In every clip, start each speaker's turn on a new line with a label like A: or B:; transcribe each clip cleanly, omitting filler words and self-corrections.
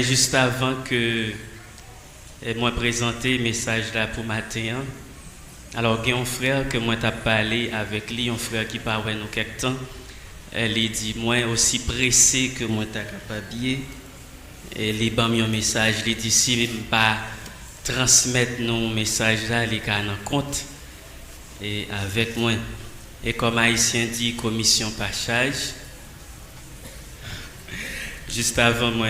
A: juste avant que moi présenter le message là pour matin, alors il y a un frère que moi t'ai parlé avec lui, un frère qui parle nous quelque temps. Elle dit moi aussi pressé que moi t'ai capable. Et il m'a mis un message, il dit si je ne pas transmettre nos messages là, les cas en compte et avec moi. Et comme haïtien dit commission pachage. Juste avant moi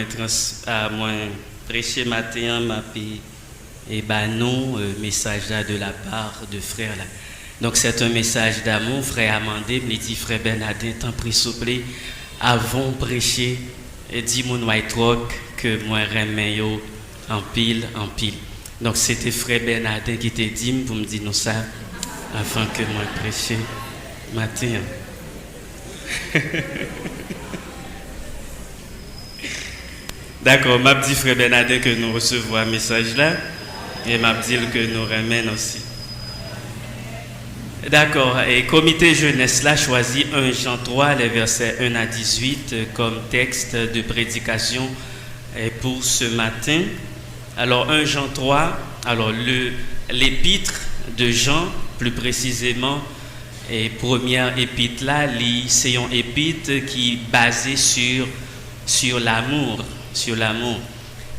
A: prêcher matin m'a et non message là de la part de frère là. Donc c'est un message d'amour, frère Amandé me dit frère Bernardin t'en prie s'il vous plaît avant prêcher et dis mon white rock que moi remets yo en pile. Donc c'était frère Bernardin qui t'a dit pour me dire nous ça afin que moi prêcher matin. D'accord, m'a dit frère Bernardin que nous recevons un message là et m'a dit que nous ramène aussi. D'accord, et comité jeunesse là choisit 1 Jean 3, les versets 1 à 18 comme texte de prédication pour ce matin. Alors 1 Jean 3, alors l'épître de Jean plus précisément et première épître là, c'est une épître qui est basée sur l'amour.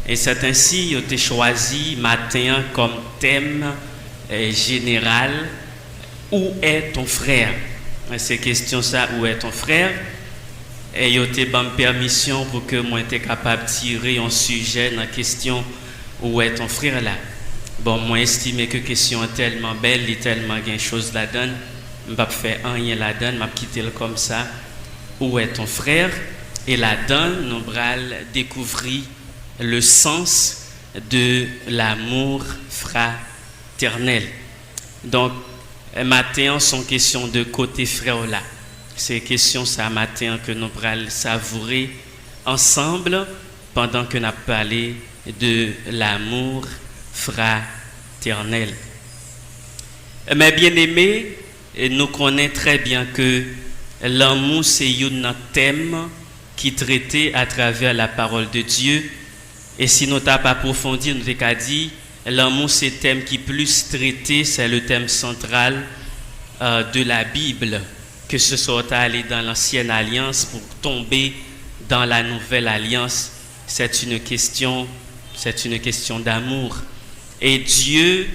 A: Et c'est ainsi que tu as choisi matin comme thème général où est ton frère? C'est question ça, où est ton frère? Et tu as donné permission pour que moi sois capable de tirer un sujet dans la question où est ton frère là. Bon, moi estime que la question est tellement belle, il y a tellement de choses là-dedans, je ne vais pas faire rien là-dedans, je vais quitter comme ça. Où est ton frère? Et là-dedans, nous allons découvrir le sens de l'amour fraternel. Donc, matin, sont questions de côté frère là. C'est question ça matin que nous allons savourer ensemble pendant que nous parlons de l'amour fraternel. Mes bien-aimés, nous connaissons très bien que l'amour c'est un thème qui traitait à travers la parole de Dieu. Et si nous n'avons pas approfondi, nous avons dit l'amour c'est le thème qui plus traité, c'est le thème central de la Bible, que ce soit aller dans l'ancienne alliance pour tomber dans la nouvelle alliance, c'est une question d'amour. Et Dieu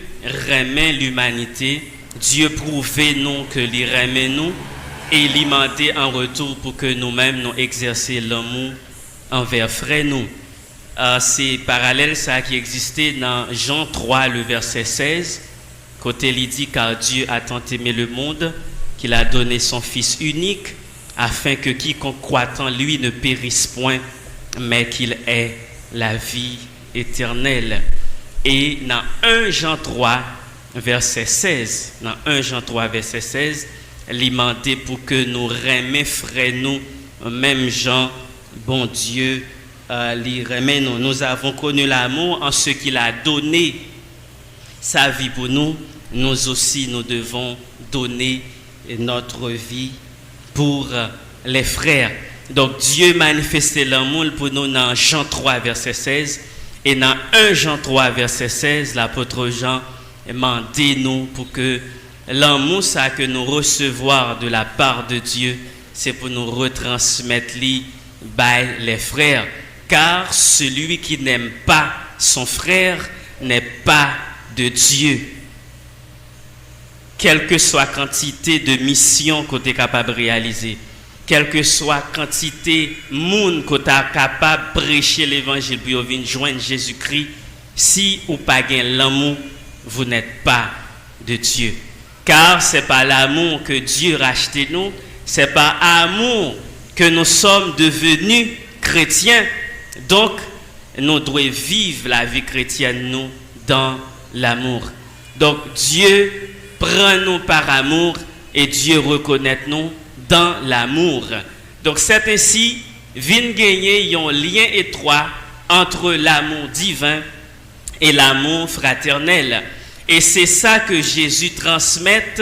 A: remet l'humanité, Dieu prouvait nous que il remet nous et il demandait en retour pour que nous-mêmes nous exercions l'amour envers frères nous. C'est parallèle ça qui existait dans Jean 3, le verset 16, côté il dit car Dieu a tant aimé le monde qu'il a donné son Fils unique afin que quiconque croit en lui ne périsse point mais qu'il ait la vie éternelle. Et dans 1 Jean 3, verset 16, il demandait pour que nous remet frères nous, même Jean, bon Dieu, nous avons connu l'amour en ce qu'il a donné sa vie pour nous. Nous aussi, nous devons donner notre vie pour les frères. Donc, Dieu manifestait l'amour pour nous dans Jean 3, verset 16. Et dans 1 Jean 3, verset 16, l'apôtre Jean demandait nous pour que l'amour ça que nous recevons de la part de Dieu, c'est pour nous retransmettre les frères. Car celui qui n'aime pas son frère n'est pas de Dieu. Quelle que soit la quantité de missions que tu es capable de réaliser, quelle que soit la quantité de monde que tu es capable de prêcher l'évangile pour venir joindre Jésus-Christ, si vous n'avez pas l'amour, vous n'êtes pas de Dieu. Car ce n'est pas l'amour que Dieu a racheté nous, ce n'est pas amour que nous sommes devenus chrétiens. Donc, nous devons vivre la vie chrétienne nous dans l'amour. Donc, Dieu prend nous par amour et Dieu reconnaît nous dans l'amour. Donc, c'est ainsi, vient gagner un lien étroit entre l'amour divin et l'amour fraternel. Et c'est ça que Jésus transmet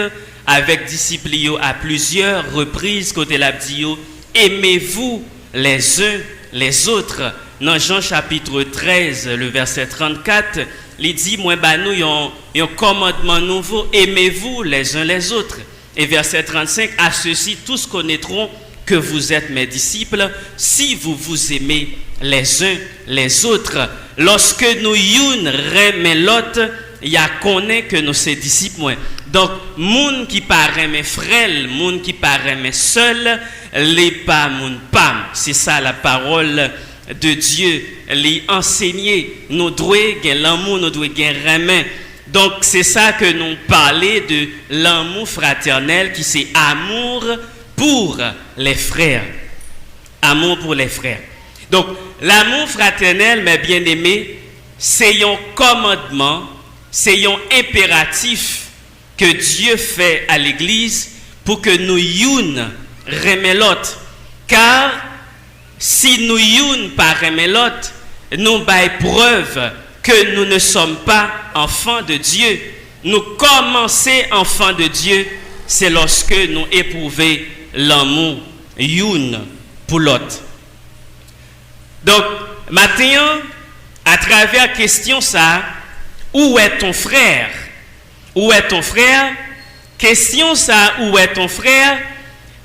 A: avec disciples à plusieurs reprises côté l'abdio. Aimez-vous les uns les autres. dans Jean chapitre 13, le verset 34, il dit, moi, nous, un commandement nouveau, aimez-vous les uns les autres. Et verset 35, à ceux-ci, tous connaîtront que vous êtes mes disciples, si vous vous aimez les uns les autres. Lorsque nous youn remet l'autre, il y a connaît que nous sommes disciples. Donc, moun qui paraît mes frères, moun qui paraît mes seuls, les pas moun pam. C'est ça la parole de Dieu. Les enseigner, nous devons gagner l'amour, nous devons gagner remet. Donc, c'est ça que nous parlons de l'amour fraternel, qui c'est amour pour les frères. Amour pour les frères. Donc, l'amour fraternel, mes bien-aimés, c'est un commandement, c'est un impératif que Dieu fait à l'Église pour que nous youn remet l'autre. Car si nous youn pas remet l'autre, nous bail preuve que nous ne sommes pas enfants de Dieu. Nous commencer enfants de Dieu, c'est lorsque nous éprouvons l'amour youn pour l'autre. Donc, maintenant, à travers la question ça, où est ton frère? Où est ton frère? Question ça, où est ton frère?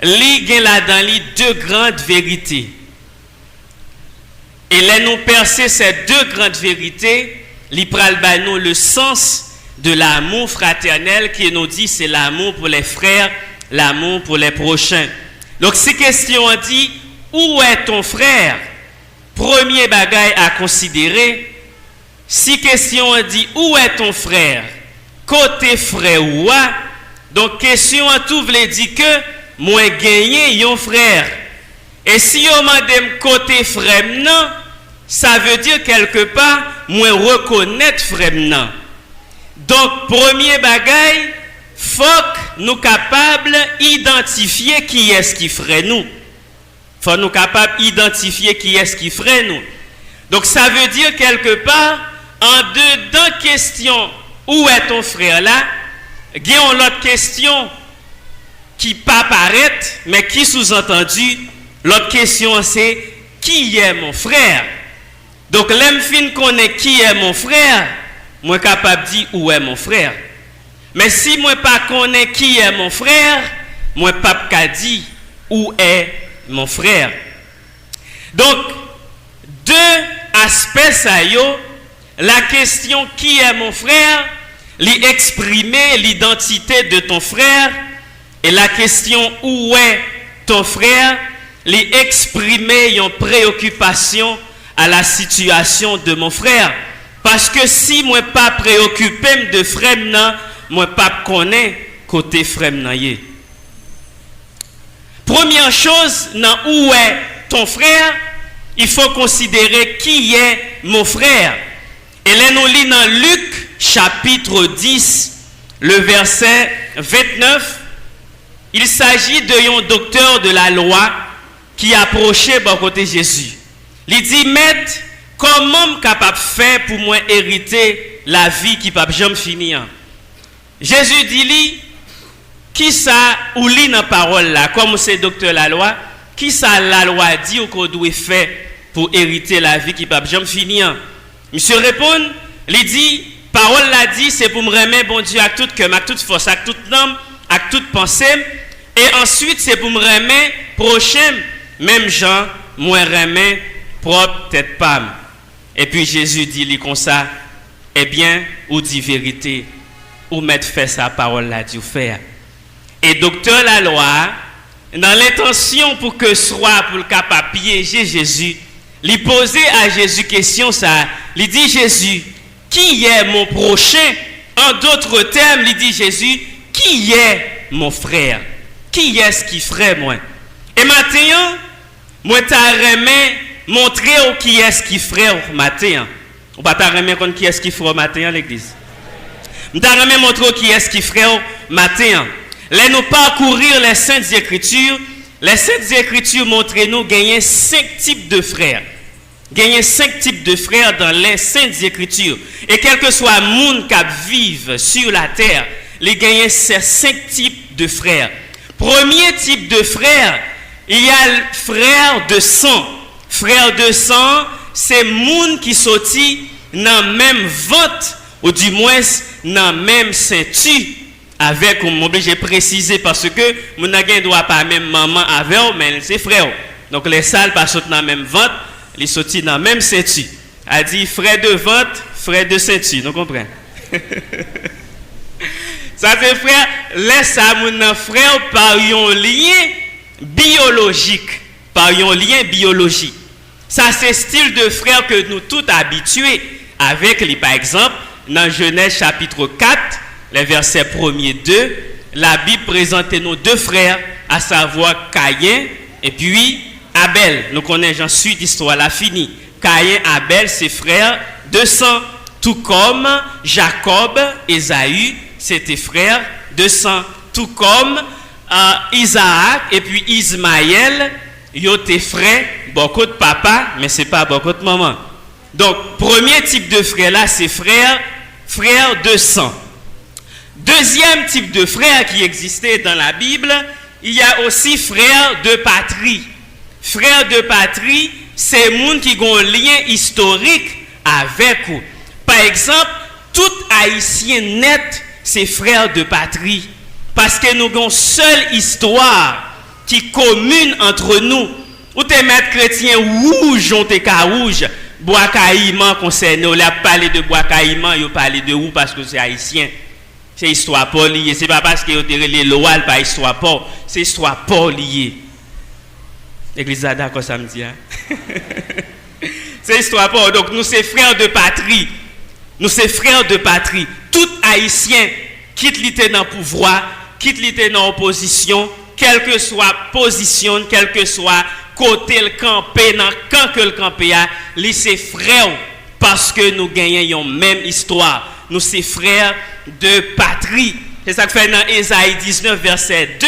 A: Il y a là-dedans deux grandes vérités. Et là, nous percer ces deux grandes vérités, il pral nous le sens de l'amour fraternel qui nous dit c'est l'amour pour les frères, l'amour pour les prochains. Donc, si question dit, où est ton frère? Premier bagage à considérer, si question dit, où est ton frère? Côté frère ou a, donc question à tout veut dire que moi gagné un frère. Et si on m'a dit côté frère non, ça veut dire quelque part moi reconnaître frère non. Donc premier bagaille, faut que nous capables identifier qui est-ce qui frère nous. Faut nous capables identifier qui est-ce qui frère nous. Donc ça veut dire quelque part en dedans question où est ton frère là, il y a une autre question qui pas paraît, mais qui sous-entendu, l'autre question c'est qui est mon frère? Donc l'emfine connaît qui est mon frère, moi capable de dire où est mon frère. Mais si moi pas connais qui est mon frère, moi pas capable de dire où est mon frère. Donc deux aspects ça yo, la question qui est mon frère, exprimer l'identité de ton frère, et la question où est ton frère, exprimer une préoccupation à la situation de mon frère. Parce que si moi pas préoccupé de frère nan, moi pas connais côté frère nan yé. Première chose, dans où est ton frère, il faut considérer qui est mon frère. Et là nous lisons dans Luc chapitre 10, le verset 29, il s'agit d'un docteur de la loi qui approchait bon côté Jésus. Il dit, maître, comment je capable de faire pour moi hériter la vie qui ne peut jamais finir? Jésus dit, qui ça ou lit dans la parole là, comme c'est docteur de la loi, qui ça la loi dit ou qu'on doit faire pour hériter la vie qui ne peut jamais finir? Monsieur répond, il dit, parole l'a dit, c'est pour me remettre bon Dieu avec toute cœur, avec toute force, avec toute âme, avec toute pensée. Et ensuite, c'est pour me remettre prochain, même gens, moi remettre propre tête pâme. Et puis Jésus dit comme ça, eh bien, ou dit vérité, ou mettre fait sa parole là, Dieu faire. Et docteur la loi, dans l'intention pour que soit pour le capable piéger Jésus, il posait à Jésus question ça, il dit Jésus, qui est mon prochain? En d'autres termes, il dit Jésus, qui est mon frère? Qui est-ce qui frère moi? Et maintenant, moi t'as remis montrer qui est-ce qui frère maintenant. On va t'as remis qui est-ce qui frère maintenant l'église. T'as remis montrer qui est-ce qui frère maintenant. Là nous parcourir les saintes écritures. Les saintes écritures montrent nous gagner 5 types de frères. Gagner 5 types de frères dans les saintes écritures. Et quel que soit le monde qui vivent sur la terre, les gagner ces 5 types de frères. Premier type de frère, il y a le frère de sang. Frère de sang, c'est moun qui sorti dans même vente ou du moins dans même ceinture avec, on m'oblige à préciser parce que mon ne doit pas même maman avec mais c'est frère. Donc les salles pas sortent dans même vente, les sortis dans même ceinture. A dit frère de vente, frère de ceinture, vous comprenez? Ça c'est frère, laisse à mon frère par un lien biologique, par un lien biologique. Ça c'est style de frère que nous tous habitués avec lui. Par exemple, dans Genèse chapitre 4, les versets 1er 2, la Bible présente nos deux frères, à savoir Caïn et puis Abel. Nous connaissons ensuite l'histoire la finie. Caïn, Abel, ses frères de sang, tout comme Jacob, Ésaü, c'était frères de sang, tout comme Isaac et puis Ismaël, ils étaient frères, beaucoup de papa, mais c'est pas beaucoup de maman. Donc, premier type de frère là, c'est frère de sang. Deuxième type de frère qui existait dans la Bible, il y a aussi frère de patrie. Frère de patrie, c'est moun qui ont un lien historique avec vous. Par exemple, tout haïtien net, c'est frère de patrie. Parce que nous avons une seule histoire qui commune entre nous. Ou t'es maître chrétien rouge, on t'es rouge. Bois caïman concerne, on a parlé de bois caïman, on a parlé de où parce que c'est haïtien. C'est histoire pas liée. C'est pas parce que vous avez les lois par histoire pas. C'est histoire pas liée. L'église a d'accord samedi. Hein? C'est histoire pas. Donc nous c'est frères de patrie. Nous c'est frères de patrie. Tout haïtien quitte l'été dans le pouvoir, quitte l'été dans l'opposition, quelle que soit position, quel que soit côté le campé, dans quand que le campé a, lui c'est frère parce que nous gagnons une même histoire. Nous c'est frères de patrie. C'est ça que fait dans Ésaïe 19 verset 2,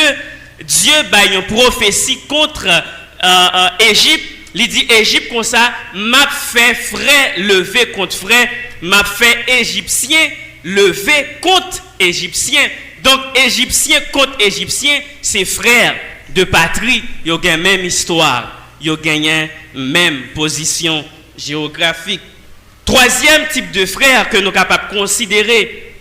A: Dieu a une prophétie contre Égypte. Il dit Égypte comme ça, m'a fait frère lever contre frère, m'a fait égyptien lever contre égyptien. Donc égyptien contre égyptien, c'est frère de patrie, ils ont la même histoire, ils ont gagné même position géographique. Troisième type de frère que nous sommes capables de considérer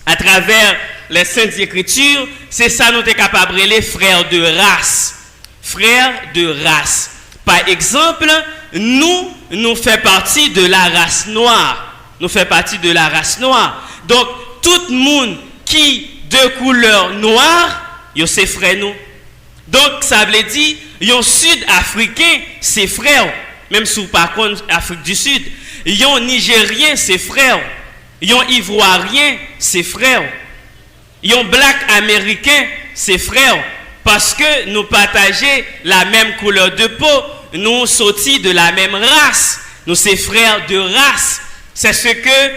A: à travers les Saintes Écritures, c'est ça nous sommes capables de les frères de race. Frères de race. Par exemple, nous faisons partie de la race noire. Nous faisons partie de la race noire. Donc, tout le monde qui de couleur noire, c'est frère nous. Donc, ça veut dire, un Sud-Africain, c'est frère. Même si par contre, Afrique du Sud. Un Nigérien, c'est frère. Un Ivoirien, c'est frère. Un Black Américain, c'est frère. Parce que nous partageons la même couleur de peau. Nous sortis de la même race. Nous sommes frères de race. C'est ce que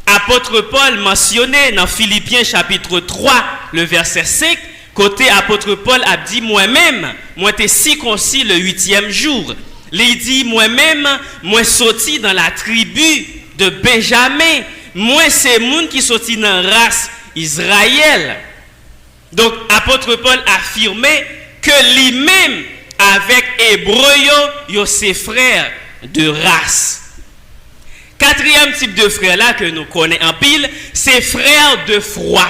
A: apôtre Paul mentionnait dans Philippiens chapitre 3, le verset 5. Côté apôtre Paul a dit moi-même, moi t'es circoncis le 8e jour. Il dit moi-même, moi sorti dans la tribu de Benjamin. Moi c'est moun qui sorti dans la race Israël. Donc apôtre Paul affirmait que lui-même avec Hébreu, yo ses frères de race. Quatrième type de frère là que nous connaissons en pile, c'est frères de foi.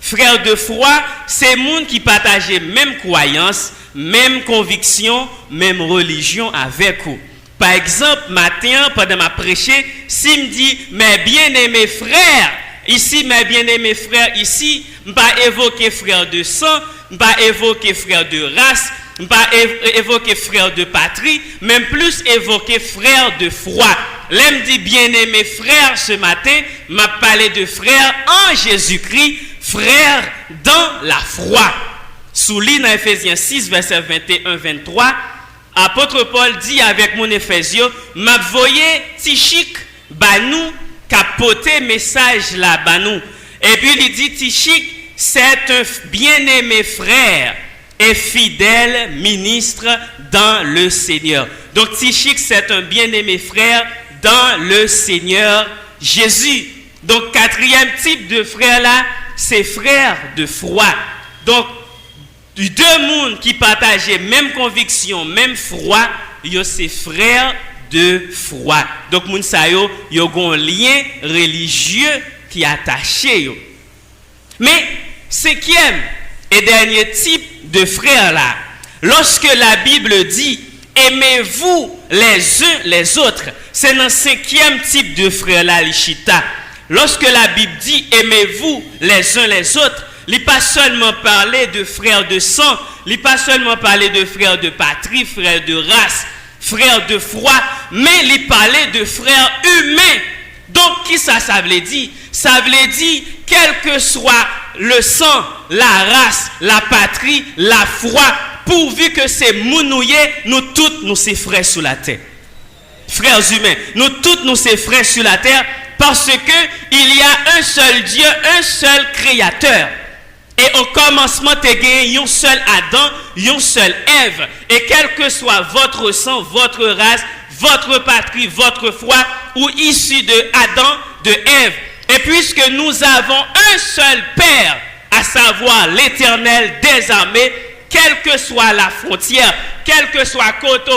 A: Frères de foi, c'est monde qui partageait même croyance, même conviction, même religion avec vous. Par exemple, matin, pendant ma prêcher, s'il me dit, mes bien-aimés frères, ici, mes bien-aimés frères, ici, je ne vais pas évoquer frères de sang, je ne vais pas évoquer frères de race, je ne vais pas évoquer frères de patrie, même plus évoquer frères de foi. L'aime dit bien-aimé frère ce matin, m'a parlé de frères en Jésus-Christ, frères dans la foi. Souligne dans Ephésiens 6, verset 21-23, apôtre Paul dit avec mon Éphésiens, m'a voyé Tichik, banou, capoté message là, banou. Et puis il dit Tichik, c'est un bien-aimé frère et fidèle ministre dans le Seigneur. Donc Tichik, c'est un bien-aimé frère dans le Seigneur Jésus. Donc quatrième type de frère là, c'est frère de foi. Donc deux mondes qui partageaient même conviction, même foi, ils sont frères de foi. Donc moun sa yo gon lien religieux qui est attaché yo. Mais cinquième et dernier type de frère là, lorsque la Bible dit aimez-vous les uns les autres, c'est dans le cinquième type de frère là, l'Ishita. Lorsque la Bible dit aimez-vous les uns les autres, il n'est pas seulement parler de frères de sang, il n'est pas seulement parler de frères de patrie, frères de race, frères de foi, mais il parlait de frères humains. Donc, qui ça veut dire? Ça veut dire, quel que soit le sang, la race, la patrie, la foi, pourvu que c'est mounouye, nous tous, nous sommes frères sur la terre. Frères humains, nous tous, nous sommes frères sur la terre, parce que il y a un seul Dieu, un seul Créateur. Et au commencement, tu as gagné un seul Adam, un seul Ève. Et quel que soit votre sang, votre race, votre patrie, votre foi, ou issu de Adam, de Ève. Et puisque nous avons un seul Père, à savoir l'Éternel des armées, quelle que soit la frontière, quel que soit côté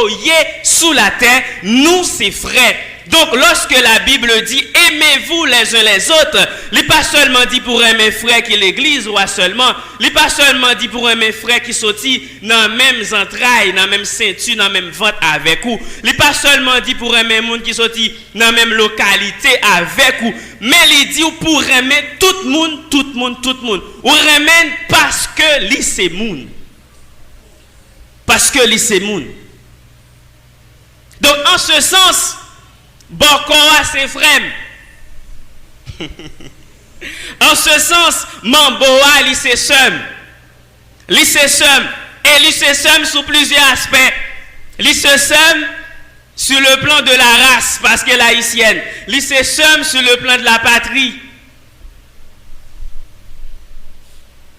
A: sous la terre, nous c'est frères. Donc lorsque la Bible dit aimez-vous les uns les autres, il n'est pas seulement dit pour aimer frère qui l'église ou seulement, il n'est pas seulement dit pour aimer frère qui sortit dans les mêmes entrailles, dans la même ceinture, dans la même vente avec vous. Il n'est pas seulement dit pour aimer monde qui sortit dans la même localité avec vous, mais il dit pour aimer tout le monde, tout le monde, tout le monde. Ou aimer parce que lui c'est monde. Parce que lui c'est monde. Donc en ce sens, Bokora c'est frère. En ce sens, Mamboa lui c'est somme. Lui c'est somme. Et lui c'est somme sous plusieurs aspects. Lui c'est somme sur le plan de la race, parce qu'elle est haïtienne. Lui c'est somme sur le plan de la patrie.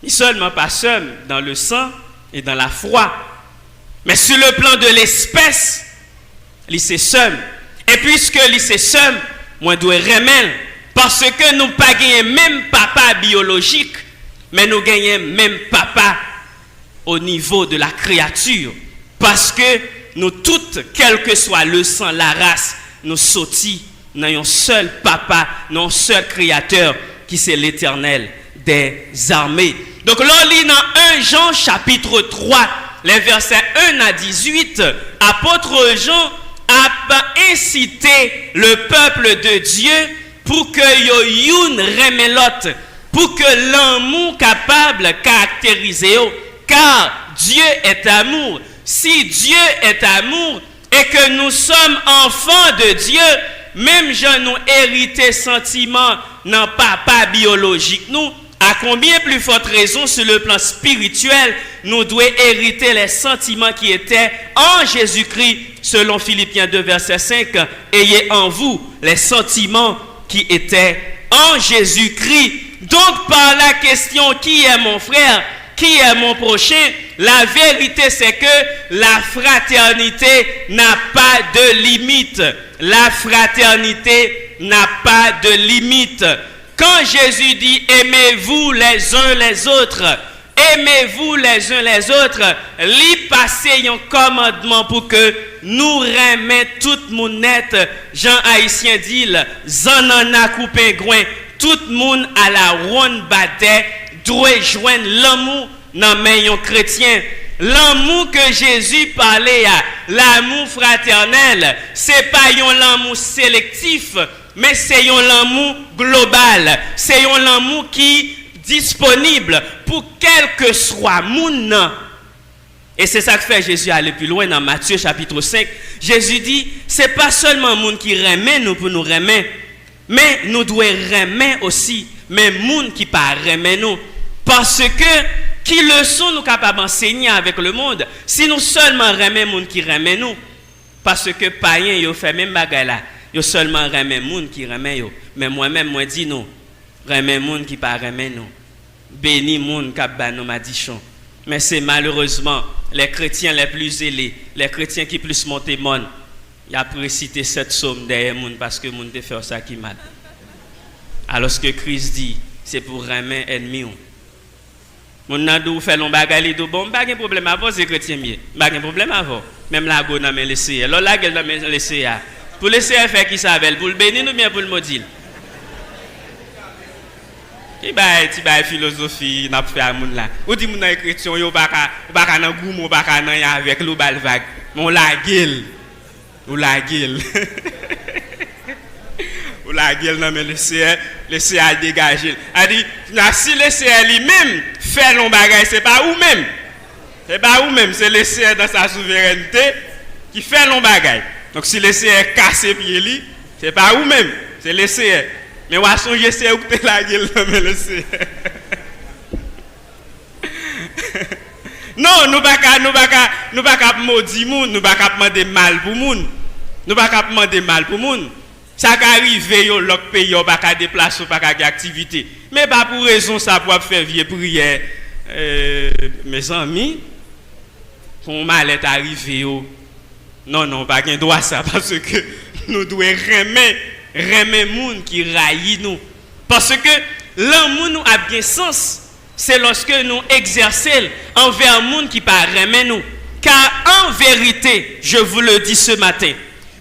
A: Il seulement pas somme dans le sang et dans la foi. Mais sur le plan de l'espèce, lui c'est somme. Et puisque lui c'est somme, moi dois remettre. Parce que nous pas gagné même papa biologique, mais nous gagnons même papa au niveau de la créature. Parce que nous toutes, quel que soit le sang, la race, nous sortis dans un seul papa, dans un seul créateur, qui c'est l'Éternel des armées. Donc là, on lit dans 1 Jean chapitre 3, les versets 1 à 18, apôtre Jean a incité le peuple de Dieu pour que yo youn reme l'autre, pour que l'amour capable caractériser, car Dieu est amour. Si Dieu est amour et que nous sommes enfants de Dieu, même gens nous hérité sentiment non papa biologique nous, à combien plus forte raison sur le plan spirituel nous devons hériter les sentiments qui étaient en Jésus-Christ, selon Philippiens 2 verset 5, ayez en vous les sentiments qui étaient en Jésus-Christ. Donc par la question qui est mon frère, qui est mon prochain, la vérité c'est que la fraternité n'a pas de limite. La fraternité n'a pas de limite. Quand Jésus dit aimez-vous les uns les autres, aimez-vous les uns les autres, lui passer un commandement pour que nous remettions tout le monde net. Jean Haïtien dit, zanana coupé groin, tout le monde à la ronde bataille doit joindre l'amour dans main chrétien. L'amour que Jésus parlait, l'amour fraternel, c'est pas un amour sélectif, mais c'est un amour global. C'est un amour qui est disponible pour quel que soit monde. Et c'est ça que fait Jésus aller plus loin dans Matthieu chapitre 5. Jésus dit, c'est pas seulement monde qui remet nous pour nous remettre, mais nous devons remettre aussi, mais monde qui pas remet nous. Parce que qui leçon nous capables d'enseigner avec le monde si nous seulement remet monde qui remet nous? Parce que païen yo fait même bagaille là. Yo seulement remet monde qui remet yo. Mais moi-même moi dis non. Remet monde qui pas remet nous. Béni monde qui ba nous madichon. Mais c'est malheureusement les chrétiens les plus ailés, les chrétiens qui plus montent monde. Il a précité cette somme derrière monde parce que monde te fait ça qui mal. Alors que Christ dit c'est pour remet ennemi. Mon nan dou fait long bagali do bon pas de problème avant c'est chrétien mieux. Pas de problème avant. même la go nan men laisser. Alors la gueule nan men laisser. Pour laisser faire qui ça avec pour le bénir ou bien pour le maudire. Ti bay philosophie n'a fait à moun là. Ou dit moun nan chrétien yo pas nan goumou pas nan y avec l'ou bal vague. Mon la gueule. Ou la gueule. Ou la gueule nan men laisser à dégager. A dit si laisser lui-même fait long bagay c'est pas ou même. C'est pas ou même, c'est laisser dans sa souveraineté qui fait long bagay. Donc si laisser casser pied li, c'est pas ou même, c'est laisser. Mais on va songer c'est ou la gueule mais laisser. Non, nous pas qu'à maudire moun, nous pas qu'à demander mal pour moun. Nous pas qu'à demander mal pour moun. Ça qui arrive yo l'autre pays yo pas qu'à déplacer pas qu'à activité. Mais pas pour raison ça pour faire vieux prière. Mes amis, pour mal est arrivé non pas qu'un droit ça parce que nous devons remettre moun qui raille nous parce que l'amour nous a bien sens c'est lorsque nous exerçons envers moun qui pas remet nous car en vérité je vous le dis ce matin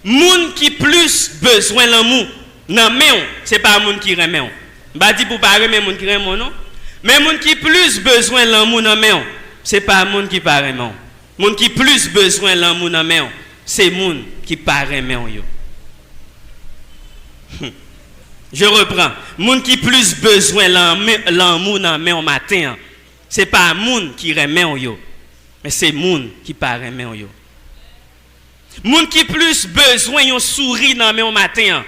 A: moun qui plus besoin l'amour non mais c'est pas moun qui remet on pas dit pour pas remettre moun qui remet non mais moun qui plus besoin l'amour non mais c'est pas moun qui pas remet moun qui plus besoin l'amour non mais c'est moun qui pas remet yo. Je reprends. Moun qui plus besoin l'amour nan men au matin, c'est pas moun qui remet yo, mais c'est moun qui pas remet yo. Moun qui plus besoin yon sourire nan men au matin,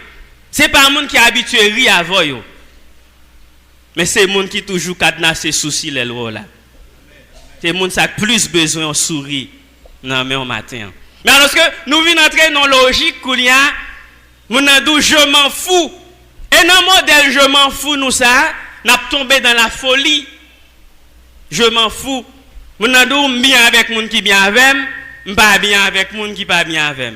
A: c'est pas moun qui habitué rire avant yo, mais c'est moun qui toujours cadenassé souci les là. C'est moun ça plus besoin yon sourire nan men au matin. Mais lorsque nous venons entrer dans la logique qu'il y a, moun nan dou je m'en fous. Et dans le modèle je m'en fous, nous ça, n'a tombé dans la folie. Je m'en fous. Moun nan dou bien avec moun qui bien avec, m'pas bien avec moun qui pas bien avec.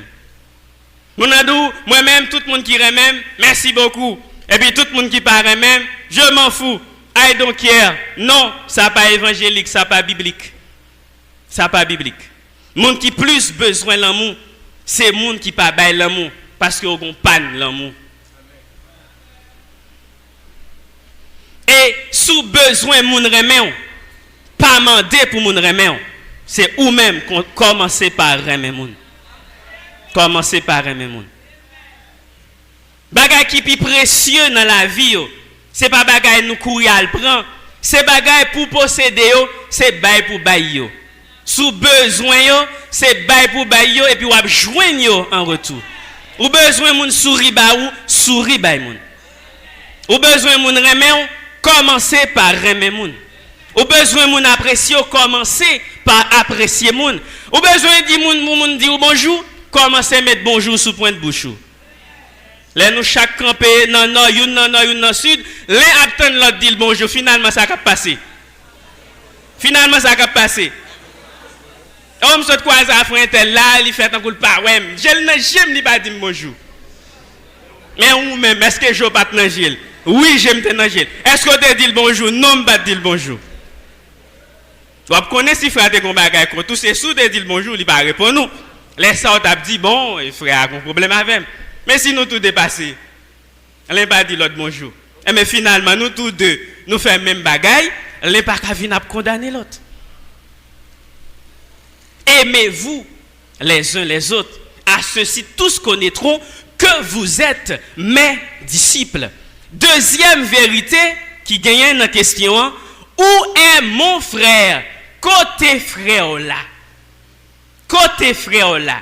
A: Moun nan dou moi-même tout moun qui remet, merci beaucoup. Et puis tout moun qui pas remet, je m'en fous. I don't care. Non, ça pas évangélique, ça pas biblique. Ça pas biblique. Moun qui plus besoin l'amour, c'est moun qui pas bail l'amour parce que on panne l'amour. Et sous besoin moun remet, pas mandé pour moun remet, c'est ou même qu'on commence par remet moun. Commencez par remet moun. Bagay qui plus précieux dans la vie, c'est pas bagay nous courir à le prendre, c'est bagay pour posséder, c'est bail pour bailler. Sous besoin yo, c'est bail pour bailler et puis ou joindre yo en retour. Ou besoin moun souri ba ou souri bay moun. Ou besoin moun remet, commencez par remet moun. Ou besoin moun apprécier, commencez par apprécier moun. Ou besoin di moun di ou bonjour, commencez mettre bonjour sous point de bouche. Là nous chaque campé non yon sud, l'un attend l'autre dit bonjour, finalement ça va passer. Finalement ça va passer. On se croise à frère là, il fait un coup de pas ouais, j'aime ni pas dire bonjour. Mais ou même est-ce que je pas dans Gilles? Oui, j'aime te dans Gilles. Est-ce que tu dis bonjour? Non, pas dire bonjour. Tu vas connaître si frère te gon bagay ko, tout c'est sous te dire bonjour, il pas répondre nous. Les ça on t'a dit bon, frère a un problème avec. Mais si nous tout dépassé, elle pas dit l'autre bonjour. Et mais finalement nous tous deux, nous faisons même bagay, elle pas ka venir condamner l'autre. Aimez-vous les uns les autres. À ceux-ci, tous connaîtront que vous êtes mes disciples. Deuxième vérité qui gagne dans la question, où est mon frère? Côté frère là. Côté frère là.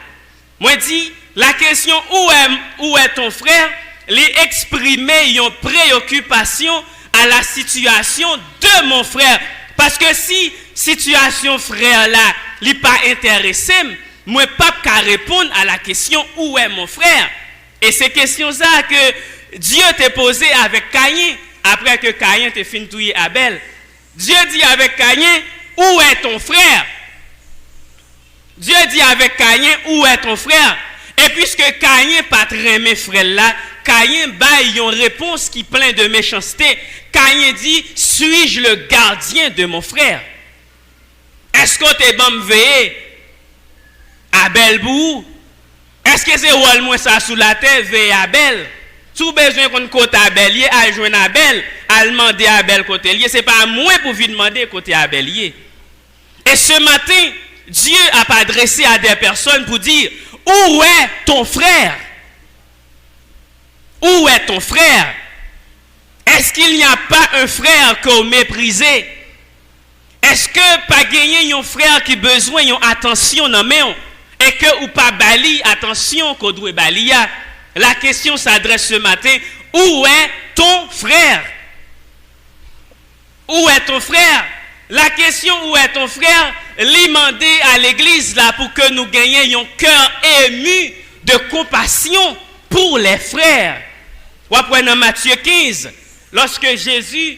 A: Moi dis, la question où est ton frère? Les exprimer une préoccupation à la situation de mon frère. Parce que si situation frère là, il pas intéressé, moi pas qu'à répondre à la question où est mon frère. Et c'est question ça que Dieu t'a posé avec Caïn après que Caïn t'a fini tuer Abel. Dieu dit avec Caïn, où est ton frère? Dieu dit avec Caïn, où est ton frère? Et puisque Caïn pas très mes frères là, Caïn baille une réponse qui plein de méchanceté. Caïn dit, suis-je le gardien de mon frère? Est-ce que tu es bon veillé? Abel pour est-ce que c'est rôle moi ça sous la terre veille Abel? Tout besoin qu'on côté Abel lié à joindre Abel, à demander Abel côté lié, c'est pas moi pour venir demander côté Abel lié. Et ce matin, Dieu a pas adressé à des personnes pour dire où est ton frère? Où est ton frère? Est-ce qu'il n'y a pas un frère qu'on méprisé? Est-ce que pas gagner un frère qui besoin d'une attention dans main et que ou pas bali attention qu'on doit balia? La question s'adresse ce matin, où est ton frère? Où est ton frère? La question où est ton frère, l'imandé à l'église là pour que nous gagnions un cœur ému de compassion pour les frères. Ou après dans Matthieu 15, lorsque Jésus,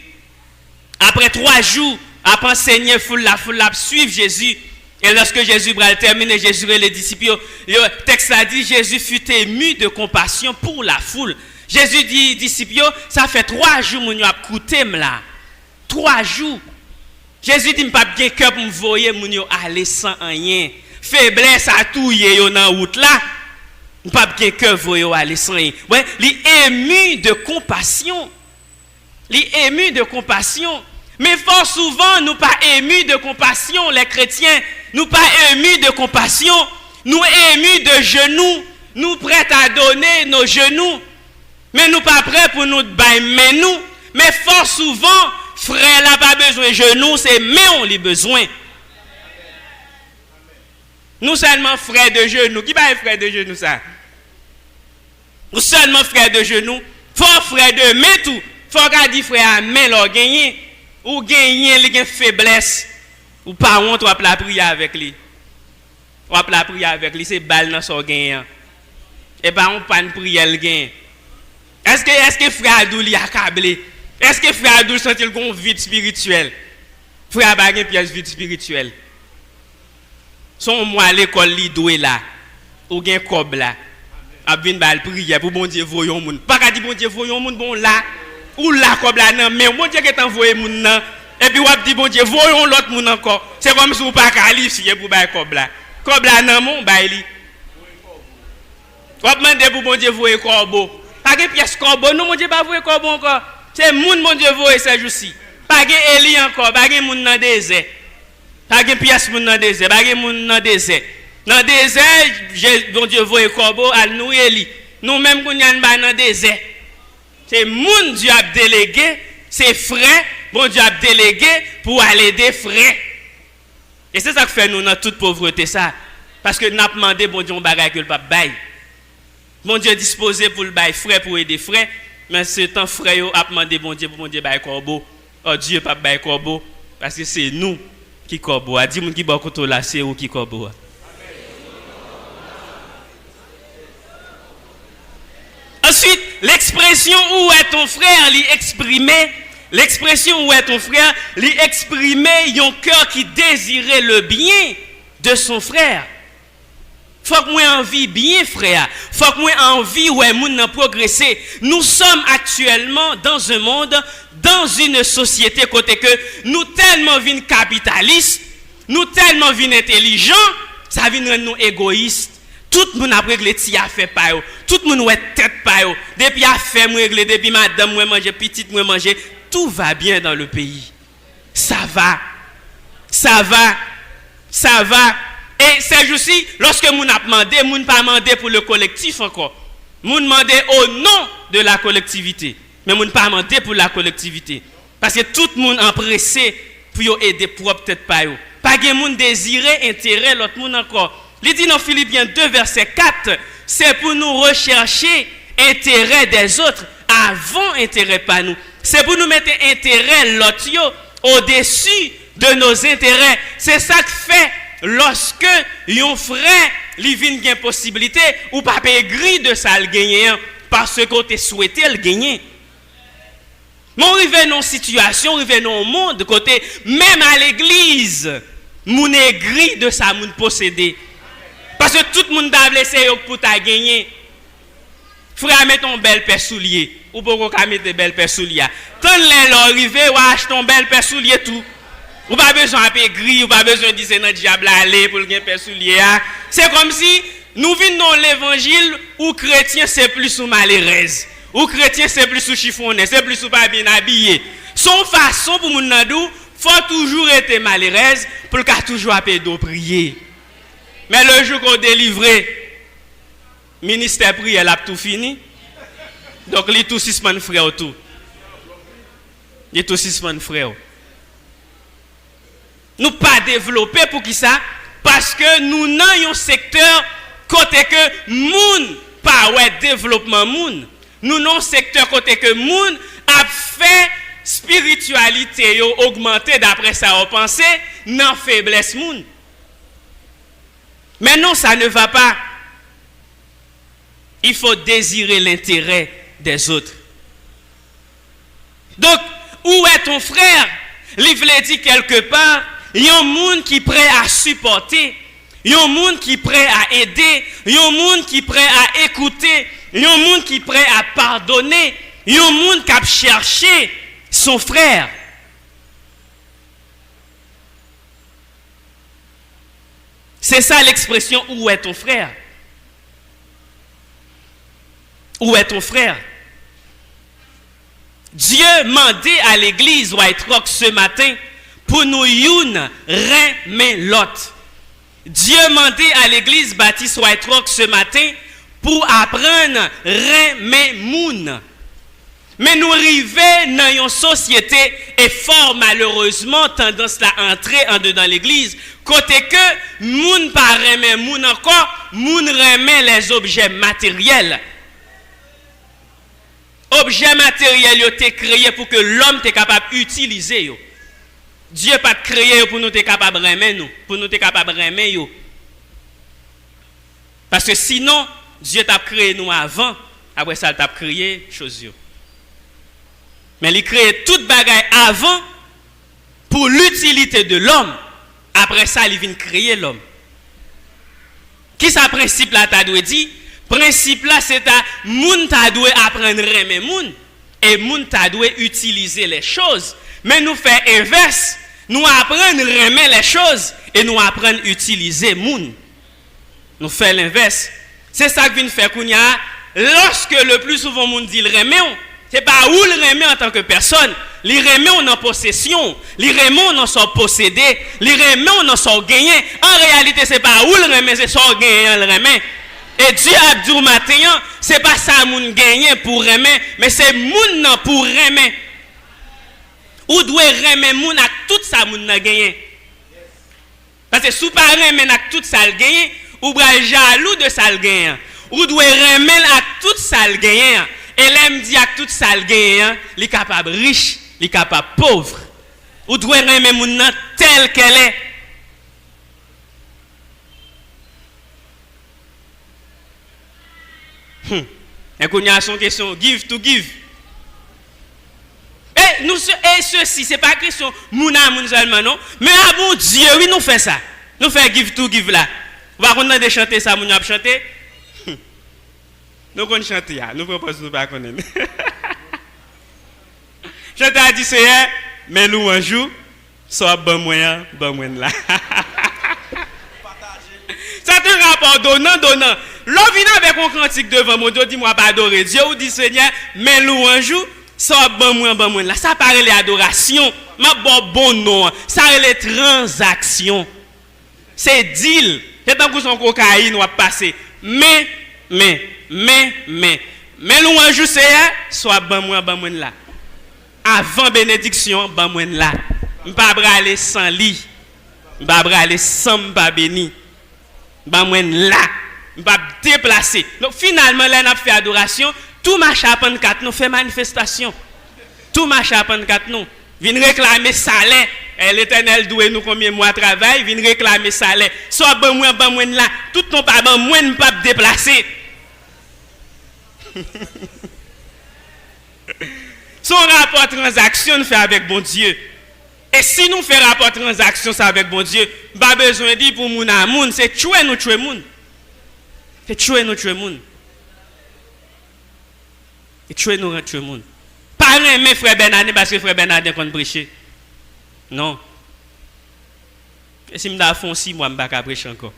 A: après 3 jours, a enseigné foule la suivre Jésus, et lorsque Jésus va terminer, Jésus et les disciples, le texte a dit, Jésus fut ému de compassion pour la foule. Jésus dit, disciples, ça fait 3 jours que nous avons écouté là. 3 jours. Jésus dit, je n'ai pas bien cœur pour me voyer, je aller sans rien. Faiblesse à tout, il y a dans la route là. Je n'ai pas bien cœur pour aller sans rien. Ouais, il est ému de compassion. Il est ému de compassion. Mais fort souvent, nous pas émus de compassion, les chrétiens. Nous pas émus de compassion. Nous émus de genoux. Nous prêts à donner nos genoux. Mais nous pas prêts pour nous bailler nous. Mais fort souvent, frère n'a pas besoin de genoux, c'est mais on a besoin. Nous seulement frères de genoux. Qui va être frère de genoux ça? Nous seulement frères de genoux. Fort frère de main tout. Faut qu'à dire frère à main leur gagner. Ou gagner les faiblesse. Ou pas honte, ou la prière avec lui. Ou la prière avec lui, c'est balle dans son gagnant. Et pas on pas une prière le gain. Est-ce que frère Adou li accablé? Est-ce que frère Adou sent il qu'on vide spirituel? Frère bagay pièce vide spirituel. Son moi à l'école li doué là. Ou gen kob là. A vinn bal prière pour bon Dieu voyon moun. Pas ka di bon Dieu voyon moun bon là. Ou là kob là nan mais bon Dieu qui t'envoyer moun nan. Et puis, on dit, bon Dieu, voyons l'autre monde encore. C'est comme si vous ne pouvez pas qualifier pour faire comme là. Comme là, non, mon baili. On demande pour bon Dieu, voyez corbeau. Pas de pièce corbeau, non, mon Dieu, pas voyez corbeau encore. C'est moun, mon Dieu, voyez ces jours-ci. Pas de Eli encore, pas de moun dans le désert. Pas de pièce moun dans le désert, pas de moun dans le désert. Dans le désert, bon Dieu, voyez corbeau, à nous Eli. Nous-mêmes, nous sommes dans le désert. C'est moun Dieu a délégué, c'est frère. Bon Dieu a délégué pour aller des frères. Et c'est ça que fait nous dans toute pauvreté ça. Parce que nous avons demandé bon Dieu un bagage que le pape baille. Bon Dieu disposé pour le bail frère pour aider frère. Mais c'est temps frère a demandé bon Dieu pour bon Dieu baille corbeau. Oh Dieu pas baille corbeau. Parce que c'est nous qui corbeau. A dit moun qui ba koto là c'est ou qui corbeau. Ensuite, l'expression où est ton frère l'exprimer. L'expression où est ton frère, lui exprimer un cœur qui désirait le bien de son frère. Faut que moi envie bien frère. Faut que moi envie ouais moun nan progresser. Nous sommes actuellement dans un monde, dans une société côté que nous tellement vinn capitalistes, nous tellement vinn intelligents, ça vient rendre nous égoïstes. Tout le monde a réglé ti a fait pa yo. Tout le monde ouais tête pa yo. Depuis a fait moi réglé, depuis madame moi manger, petite moi manger. Tout va bien dans le pays. Ça va. Ça va. Ça va. Et c'est juste lorsque moun a demandé, moun pas demandé pour le collectif encore. Moun demandé au nom de la collectivité. Mais moun pas demandé pour la collectivité. Parce que tout le monde empressé pour aider propre tête pa yo. Pas gen moun désirer intérêt l'autre moun encore. Il dit dans Philippiens 2 verset 4, c'est pour nous rechercher intérêt des autres avant intérêt pas nous. C'est pour nous mettre intérêt l'autre au-dessus de nos intérêts. C'est ça que fait lorsque un frère lui vient une possibilité ou pas gris de ça le gagner parce que tu souhaité le gagner. Mais on arrive dans une situation, on arrive dans un monde côté même à l'église, moun est gris de ça moun posséder. Parce que tout le monde a blessé pour ta gagner. Frère, mets ton bel père soulier. Ou pour qu'on mette bel père soulier. Quand les arrivé, ou achète ton bel père soulier tout. Ou pas besoin de gris, ou pas besoin de dire c'est dans le diable aller pour le gain soulier. C'est comme si nous venons dans l'évangile où chrétien c'est plus sous malheureuse. Ou chrétien c'est plus sous chiffonné, c'est plus sous pas bien habillé. Son façon pour moun nan faut toujours être malheureuse pour qu'à toujours appeler de prier. Mais le jour qu'on délivré, ministère prière a tout fini. Donc les tous six man frère tout. Les tous six man frère. Nous pas développer pour qui ça parce que nous n'avons un secteur côté que moun pas ouais développement moun. Nous non secteur côté que moun a fait spiritualité yo augmenter d'après ça on pensait non faiblesse moun. Mais non, ça ne va pas. Il faut désirer l'intérêt des autres. Donc, où est ton frère? Il veut dire quelque part, il y a un monde qui est prêt à supporter, il y a un monde qui est prêt à aider, il y a un monde qui est prêt à écouter, il y a un monde qui est prêt à pardonner, il y a un monde qui a cherché son frère. C'est ça l'expression où est ton frère? Où est ton frère? Dieu mandait à l'église White Rock ce matin pour nous youn remet l'autre. Dieu mandait à l'église Baptiste White Rock ce matin pour apprendre remet moun. Mais nous arrivons dans une société et fort malheureusement tendance à entrer en dedans l'église côté que moun pas remet moun encore, moun remet les objets matériels. Objets matériels ont été créés pour que l'homme soit capable d'utiliser yo. Dieu pas créé pour nous être capable de remettre nous, pour nous être capable de remettre yo. Parce que sinon Dieu t'a créé nous avant, après ça il t'a créé choses yo. Mais il crée toute bagaille avant pour l'utilité de l'homme. Après ça, il vient créer l'homme. Qui ça principe là t'as dû dire? Principe là c'est à moun t'a dû apprendre aimer moun et moun t'a dû utiliser les choses. Mais nous faisons inverse, nous apprenons aimer les choses et nous apprenons utiliser moun. Nous faisons l'inverse. C'est ça que vient faire kounya lorsque le plus souvent moun dit le remet. C'est pas où le remet en tant que personne. Les remet on en possession. Les remet on en sort possédé. Les remet on en sort gagné. En réalité, c'est pas où le remet, c'est sort gagné le remet. Et Dieu a dit matin, c'est pas ça moun gagné pour remet, mais c'est moun nan pour remet. Ou doit remet moun ak tout ça moun nan gagné. Parce que sous pas remet ak tout ça le gagné, ou bra jaloux de ça le gagné. Ou doit remet ak tout ça le gagné. Et l'aime dit à tout ça le gain, il est capable riche, il est capable pauvre. Ou doit aimer mon nan tel qu'elle est. Et qu'on y a son question, give to give. Et nous et ceci, c'est pas question mouna moun seulement non, mais à bon Dieu, oui nous fait ça. Nous fait give to give là. On va qu'on de chanter ça, moun a chanter. Nous qu'on chante ya, nous proposons nous pas connaître. Chanter a dit c'est mais nous un jour soit bon moyen là. C'est un rapport donnant. L'homme vient avec un cantique devant mon Dieu, dit moi pas adorer Dieu ou dit Seigneur, mais nous un jour soit bon moyen là. Ça parle l'adoration, ma bon nom, ça les transactions. C'est deal. C'est tant que son cocaïne va passer. Mais nous un jour c'est soit ban moi là. Avant bénédiction ban moi là. M'pa braler sans lit. M'pa braler sans m'pa béni. Ban moi là. M'pa déplacer. Donc finalement là on a fait adoration, tout marche à 4 nous fait manifestation. Tout marche à 4 nous. Vinn réclamer salaire. L'Éternel doit nous combien mois de travail, vinn réclamer salaire. Soit ban moi là, tout non pas ban moi m'pa déplacer. Son rapport transaction fait avec bon Dieu. Et si nous faisons rapport transaction avec bon Dieu, pas besoin de dire pour moun à moun, c'est tuer nous moun. C'est tuer nous moun. Et tuer nous moun. Pas aimer frère Bernardin parce que frère Bernardin qu'on prêcher. Non. Si je fais 6 mois, je ne vais pas prêcher encore.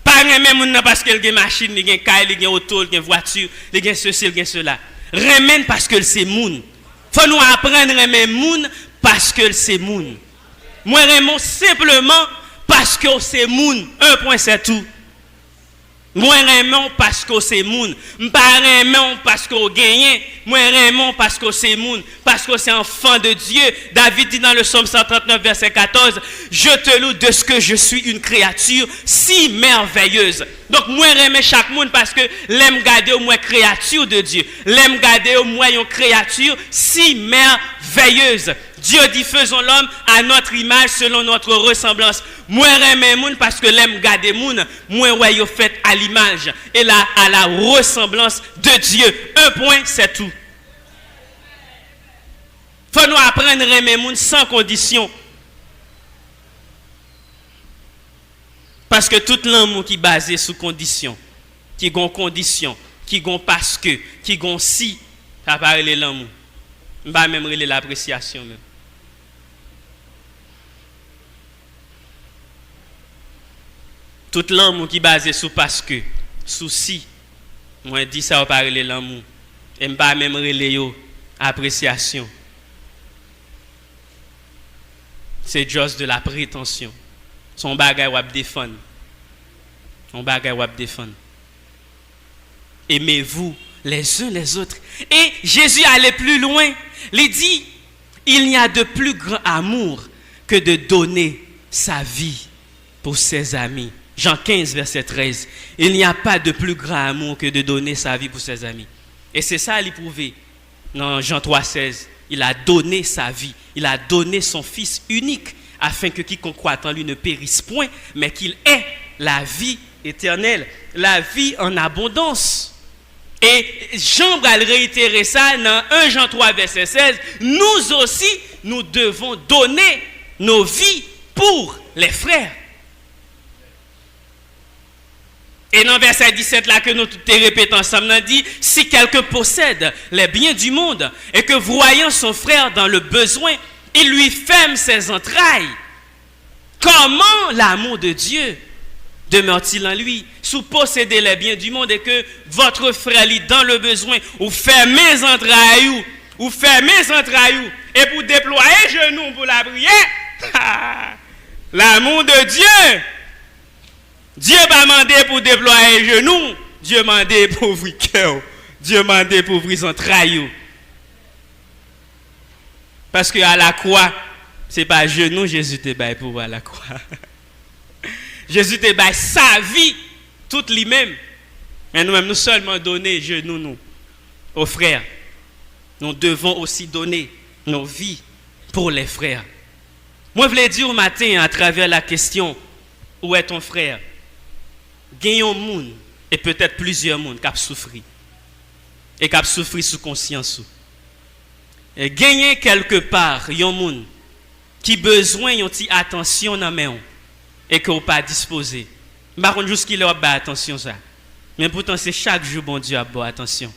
A: Pas même parce qu'il y a une machine, il y a une caille, il y a une auto, il y a une voiture, il y a ceci, il y a cela. Remène parce que c'est moun. Faut nous apprendre à aimer moun parce que c'est moun. Moi remène simplement parce que c'est moun. Un point c'est tout. Moi remène parce que c'est moun. Pas remène parce qu'on gagne. Moi remène parce que c'est moun. Parce que c'est enfant de Dieu. David dit dans le psaume 139 verset 14, je te loue de ce que je suis une créature si merveilleuse. Donc moi remène chaque monde parce que l'aime garder au moins créature de Dieu. L'aime garder au moins une créature si merveilleuse. Dieu dit faisons l'homme à notre image selon notre ressemblance. Moi remène moun parce que l'aime garder moun. Moi ouais yo fait à l'image et là à la ressemblance de Dieu. Un point c'est tout. Faut nous apprendre à aimer moun sans condition. Parce que tout l'amour qui est basé sur condition, qui gon condition, qui gon parce que, qui gon si, ça va parler l'amour. On va même relayer l'appréciation même. Tout l'amour qui est basé sur parce que, sur si, moi dit ça va parler l'amour. Et on va même relayer l'appréciation. C'est juste de la prétention. Son bagay wap défendre. Son bagay wap défendre. Aimez-vous les uns les autres. Et Jésus allait plus loin. Il dit, il n'y a de plus grand amour que de donner sa vie pour ses amis. Jean 15, verset 13. Il n'y a pas de plus grand amour que de donner sa vie pour ses amis. Et c'est ça à prouver. Dans Jean 3, 16. Il a donné sa vie. Il a donné son Fils unique afin que quiconque croit en lui ne périsse point, mais qu'il ait la vie éternelle, la vie en abondance. Et Jean va réitérer ça dans 1 Jean 3, verset 16. Nous aussi, nous devons donner nos vies pour les frères. Et dans verset 17 là que nous tout répétons ensemble, on dit, si quelqu'un possède les biens du monde et que voyant son frère dans le besoin, il lui ferme ses entrailles, comment l'amour de Dieu demeure-t-il en lui? Si vous possédez les biens du monde et que votre frère est dans le besoin, ou fermez les entrailles, et pour déployer genoux pour la prière, l'amour de Dieu, Dieu va demander pour déployer les genoux, Dieu m'a demandé pour ouvrir cœur, Dieu m'a demandé pour ouvrir les entrailles. Parce qu'à la croix, ce n'est pas genou, Jésus te baille pour à la croix. Jésus te baille sa vie, toute lui-même. Mais nous-mêmes, nous seulement donner genoux nous, aux frères. Nous devons aussi donner nos vies pour les frères. Moi, je voulais dire au matin, à travers la question, où est ton frère? Gagnons monde, et peut-être plusieurs mondes qui ont souffert. Et qui ont souffert sous conscience. Et gagner quelque part, yon moun qui besoin yon ti attention dans main et que ou pas disposé. Par contre juste qu'il a ba attention ça. Mais pourtant c'est chaque jour bon Dieu a ba attention.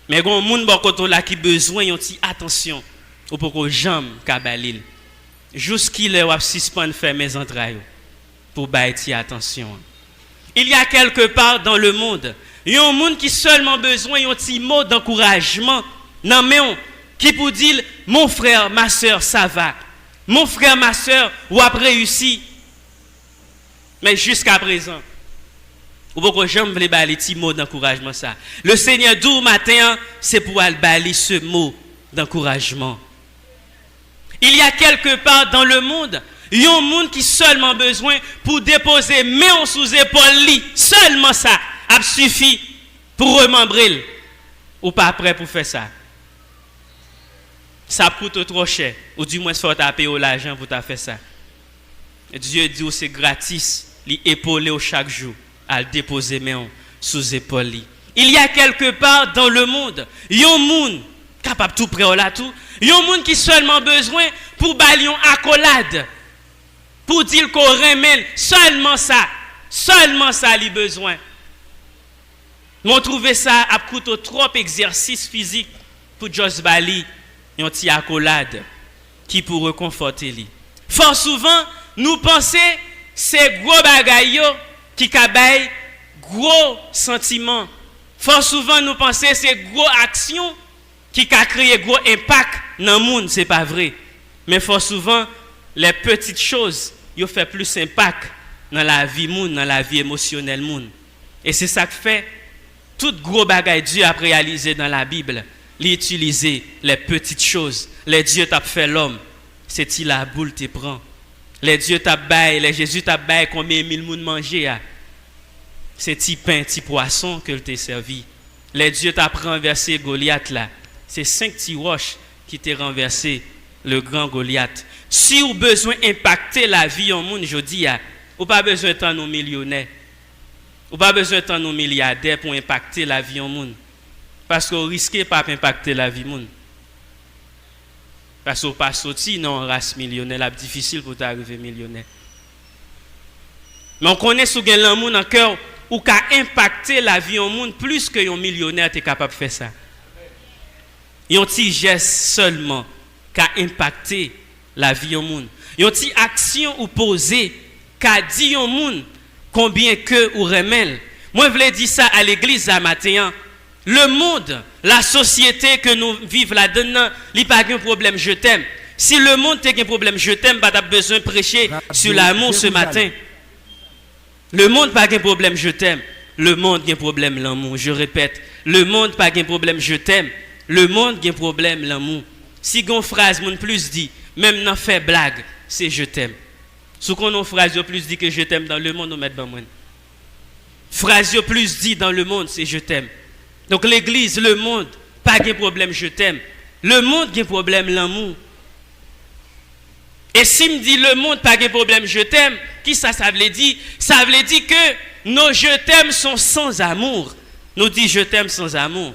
A: Mais gon moun bon koto là qui besoin yon ti attention ou pour que jambe ka balil. Juste qu'il a suspend faire mes entrailles pour ba ti attention. Il y a quelque part dans le monde, yon moun qui seulement besoin yon ti mot d'encouragement dans main qui pour dire, mon frère, ma soeur, ça va. Mon frère, ma soeur, ou a réussi. Mais jusqu'à présent, ou pourquoi j'aime les balayer petits mots d'encouragement ça. Le Seigneur d'où matin, c'est pour aller balayer ce mot d'encouragement. Il y a quelque part dans le monde, il y a un monde qui seulement besoin pour déposer main sous épaule li. Seulement ça, a suffi pour remembrer. Ou pas prêt pour faire ça. Ça coûte trop cher. Ou du moins, il faut payer l'argent pour faire ça. Et Dieu dit que c'est gratis. Il épaule chaque jour. À déposer main sous épaule. Il y a quelque part dans le monde, il y a un monde capable tout près là tout. Il y a un monde qui seulement besoin pour balion accolade. Pour dire qu'on remet seulement ça. Seulement ça, il a besoin. On trouve ça à coûter trop exercice physique pour Jos Bali. une petite accolade qui pour réconforter lui. Fort souvent, nous pensons c'est gros bagaille qui cabaye gros sentiments. Fort souvent, nous pensons c'est gros action qui a créé gros impact dans le monde, c'est pas vrai. Mais fort souvent, les petites choses, ils font plus impact dans la vie monde, dans la vie émotionnelle monde. Et c'est ça que fait tout gros bagaille Dieu a réalisé dans la Bible, l'utiliser les petites choses. Les dieux t'a fait l'homme, c'est il la boule te prend. Les dieux t'a baillé, les Jésus t'a baillé combien mille monde manger. C'est petit pain, petit poisson que t'a servi. Les dieux t'a renversé Goliath là. C'est 5 petits roches qui t'ont renversé le grand Goliath. Si vous avez besoin d'impacter la vie en monde, je dis, vous n'avez pas besoin de nos millionnaires. Vous n'avez pas besoin de nos milliardaires pour impacter la vie en monde. Parce que vous risquez pas d'impacter la vie en monde. Parce que vous pas sorti dans une race millionnaire, c'est difficile pour t'arriver millionnaire. Mais on connaît ce que l'amour dans le cœur ou qu'a impacté la vie en monde plus que un millionnaire est capable de faire ça. Il y a un petit geste seulement qui a impacté la vie au monde. Il y a une petite action ou posée qui a dit au monde combien que ou remel. Moi, je voulais dire ça à l'église à matin. Le monde, la société que nous vivons là-dedans, il n'y a pas de problème, je t'aime. Si le monde a un problème, je t'aime, tu as besoin de prêcher sur l'amour ce matin. Le monde n'a pas de problème, je t'aime. Le monde a un problème, l'amour. Je répète, le monde n'a pas de problème, je t'aime. Le monde a un problème, l'amour. Si on phrase, mon plus dit, même dans fait blague, c'est je t'aime. Si on a une phrase plus dit que je t'aime dans le monde, on met dans moi. Phrase plus dit dans le monde, c'est je t'aime. Donc l'église, le monde, pas de problème, je t'aime. Le monde a un problème, l'amour. Et si me dit le monde, pas de problème, je t'aime, qui ça veut dire? Ça veut dire que nos je t'aime sont sans amour. Nous dit je t'aime sans amour.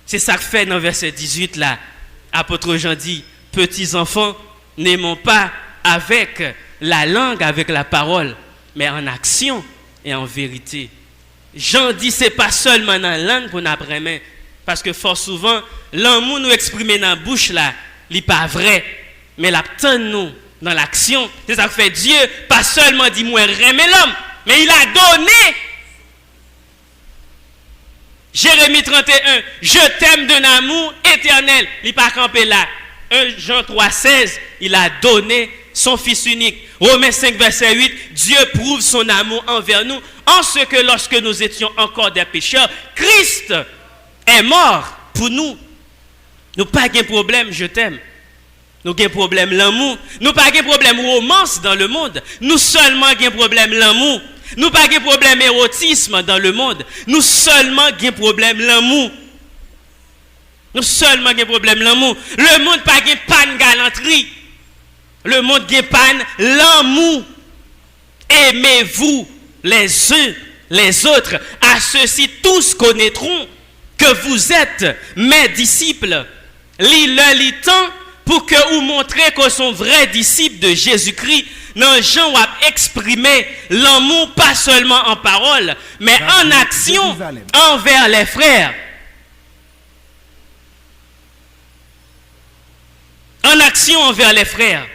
A: C'est ça que fait dans verset 18 là. Apôtre Jean dit, petits enfants, n'aimons pas avec la langue, avec la parole, mais en action et en vérité. Jean dit, c'est pas seulement dans la langue qu'on apprend, parce que fort souvent, l'amour nous exprime dans la bouche là, il n'est pas vrai, mais l'attend nous dans l'action. C'est ça que fait Dieu, pas seulement dit, moi, aimer l'homme, mais il a donné. Jérémie 31, je t'aime d'un amour éternel. Il n'est pas campé là. 1 Jean 3, 16, il a donné son Fils unique. Romains 5, verset 8, Dieu prouve son amour envers nous en ce que lorsque nous étions encore des pécheurs, Christ est mort pour nous. Nous n'avons pas de problème, je t'aime. Nous avons un problème l'amour. Nous n'avons pas de problème romance dans le monde. Nous seulement avons un problème l'amour. Nous n'avons pas de problème érotisme dans le monde. Nous seulement avons un problème l'amour. Nous seulement avons un problème l'amour. Le monde n'a pas de panne galanterie. Le monde a panne l'amour. Aimez-vous les uns les autres. À ceux-ci tous connaîtront que vous êtes mes disciples. Lis-le temps pour que vous montrez que sont vrais disciples de Jésus-Christ. Non, Jean a exprimé l'amour pas seulement en parole, mais en action envers les frères. En action envers les frères.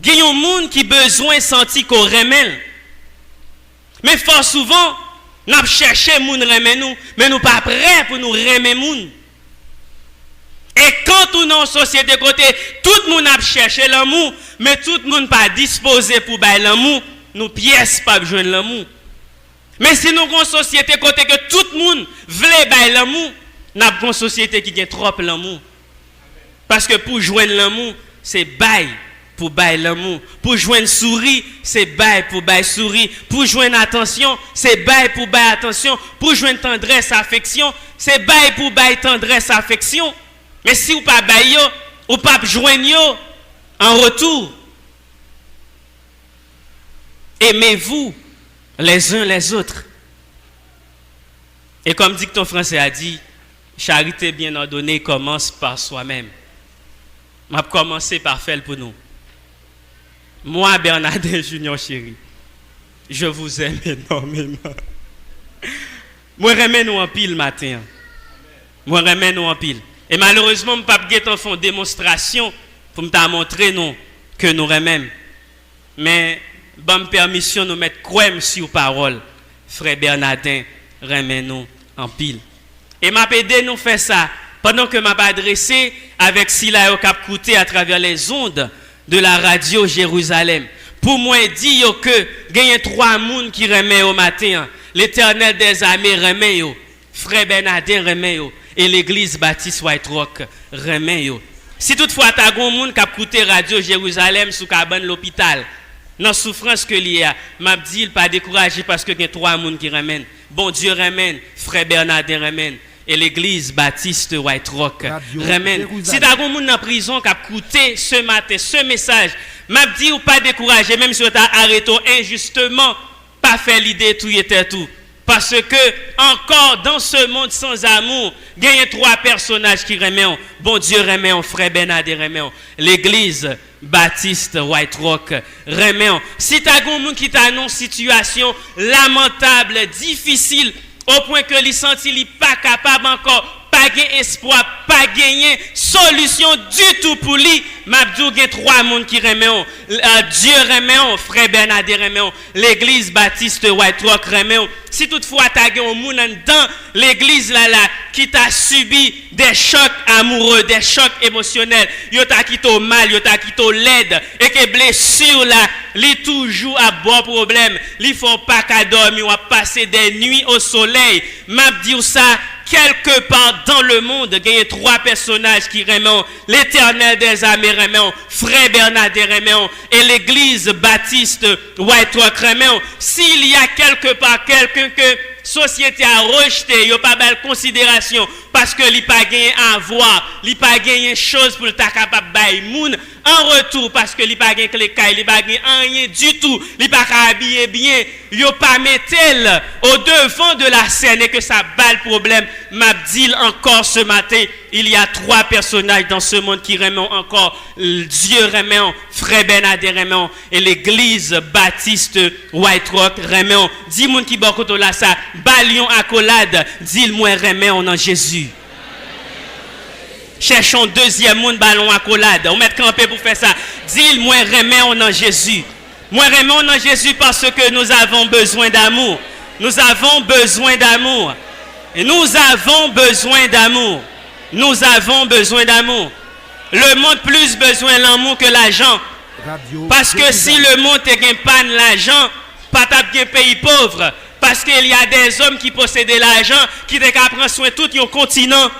A: Il y a un monde qui a besoin de sentir qu'on remet. Mais fort souvent, nous cherchons les gens remet nous, mais nous ne sommes pas prêts pour nous remettre les gens. Et quand on est en société côté, tout le monde a cherché l'amour, mais tout le monde n'est pas disposé pour bailler l'amour, nous pièces pas besoin de l'amour. Mais si nous avons une société côté que tout le monde veut bailler l'amour, nous avons une société qui a trop l'amour. Parce que pour joindre l'amour, c'est bail pour bailler l'amour. Pour joindre souris, c'est bail pour bailler souris. Pour joindre attention, c'est bail pour bailler attention. Pour joindre tendresse, affection, c'est bail pour bailler tendresse, affection. Mais si vous ne pas bailler, ou pas joindre en retour, aimez-vous les uns les autres. Et comme dicton français a dit, charité bien ordonnée commence par soi-même. Je vais commencer par faire pour nous. Moi, Bernardin Junior chéri, je vous aime énormément. Moi, remets nous en pile matin. Moi, remets nous en pile. Et malheureusement, je ne peux pas faire une démonstration pour me montrer nous, que nous remettons. Mais, bonne permission, nous mettre quoi sur parole. Frère Bernardin, remet nous en pile. Et m'a aidé nous faire ça pendant que m'a adressé avec Sila Cap Kouté à travers les ondes de la radio Jérusalem. Pour moi, dire que il y a 3 personnes qui remet au matin. L'Éternel des armées remet yo. Frère Bernardin remet yo. Et l'église Baptiste White Rock remet yo. Si toutefois tu as un monde qui a écouté radio Jérusalem sous cabane l'hôpital, dans souffrance que l'il y a, m'a dit pas décourager parce que il y a 3 personnes qui ramènent. Bon Dieu ramène, frère Bernardin ramène. Et l'église Baptiste White Rock ramène. Si tu as un monde en prison qui a écouté ce matin, ce message, m'a dit ou pas décourager, même si tu as arrêté injustement, pas fait l'idée tout était tout. Parce que, encore dans ce monde sans amour, il y a 3 personnages qui remettent. Bon Dieu remet, frère Bernardin remet. L'église Baptiste White Rock remet. Si tu as un monde qui t'a une situation lamentable, difficile, au point que les sentit n'est pas capable encore, pas gagner espoir, pas gagner solution du tout pour lui, Mabdou gen 3 personnes qui remet. Dieu remet, frère Bernardin remet, l'église Baptiste White Rock remet. Si toutefois tu as un monde dans l'église là qui t'a subi des chocs amoureux, des chocs émotionnels, yo t'a quitté au mal, yo t'a quitté au laide et que blessure là, li toujours à bon problème, li faut pas qu'à dormir ou à passer des nuits au soleil. M'a dit ça quelque part dans le monde, il y a 3 personnages qui remettent l'Éternel des armées remet, frère Bernardin remet et l'église Baptiste White Rock remet. S'il y a quelque part quelqu'un que société a rejeté, il n'y a pas de considération parce que il pas gagné à avoir, il pas gagné chose pour ta capable bailler moun en retour parce que il pas gagné les cailles, il pas gagné rien du tout, il pas habillé bien, il pas mettel au devant de la scène et que ça bat le problème. M'a dit encore ce matin, il y a 3 personnages dans ce monde qui remet encore Dieu remet, frère Bernardin remet et l'église Baptiste White Rock remet. Dis moun qui beaucoup là ça, balion accolade, dis-moi remet en Jésus. Cherchons deuxième monde ballon accolade. On met campé pour faire ça. Dis-moi remet en Jésus. Moi remet en Jésus parce que nous avons besoin d'amour. Nous avons besoin d'amour. Et nous avons besoin d'amour. Nous avons besoin d'amour. Le monde plus besoin de l'amour que l'argent. Parce que si le monde n'a pas l'argent, pas de pays pauvre. Parce qu'il y a des hommes qui possèdent l'argent qui prennent soin de tout un continent.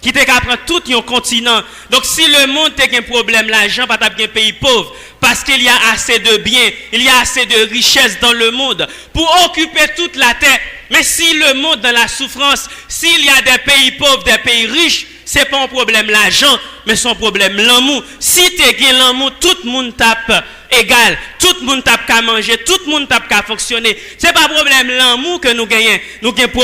A: Qui prend tout un continent. Donc si le monde a un problème, l'argent pas un pays pauvre, parce qu'il y a assez de biens, il y a assez de richesses dans le monde pour occuper toute la terre. Mais si le monde dans la souffrance, s'il y a des pays pauvres, des pays riches, c'est pas un problème l'argent, mais c'est un problème l'amour. Si tu as l'amour, tout le monde tape égal, tout le monde tape qu'à manger, tout le monde tape qu'à fonctionner. C'est pas problème l'amour que nous gagnons.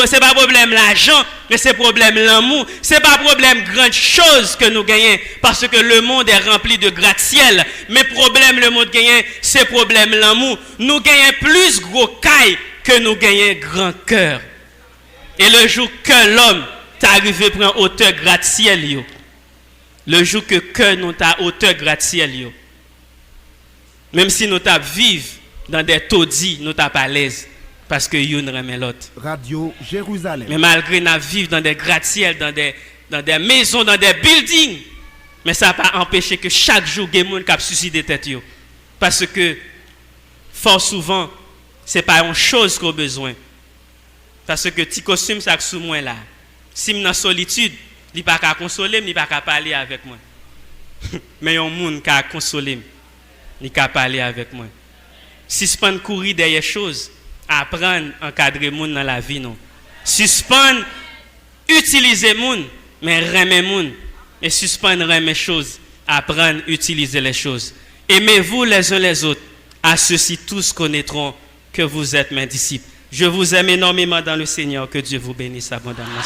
A: C'est pas problème l'argent, mais c'est problème l'amour. C'est pas problème grande chose que nous gagnons, parce que le monde est rempli de gratte-ciel. Mais problème le monde gagne, c'est problème l'amour. Nous gagnons plus gros caille que nous gagnons grand cœur. Et le jour que l'homme t'a arrivé à prendre hauteur gratte-ciel, le jour que cœur nous t'a hauteur gratte-ciel, même si nous t'a vivre dans des taudis, nous t'a pas à l'aise parce que yon remet l'autre.
B: Radio Jérusalem.
A: Mais malgré nous vivre dans des gratte-ciel, dans des maisons, dans des buildings, mais ça n'a pas empêché que chaque jour il y a des gens qui suicident tête. Parce que fort souvent, ce n'est pas une chose qu'on a besoin. Parce que petit costume ça sous moi là. Si je suis en solitude, il n'y a pas qu'à consoler, il n'y a pas qu'à parler avec moi. Mais il y a un monde qui a consolé, il n'y a qu'à parler avec moi. Suspendre courir derrière choses, apprendre à encadrer les gens dans la vie. Non. Suspendre, utiliser les gens, mais remettre les gens. Et suspendre, remettre les choses, apprendre à utiliser les choses. Aimez-vous les uns les autres. À ceux-ci tous connaîtront que vous êtes mes disciples. Je vous aime énormément dans le Seigneur. Que Dieu vous bénisse abondamment.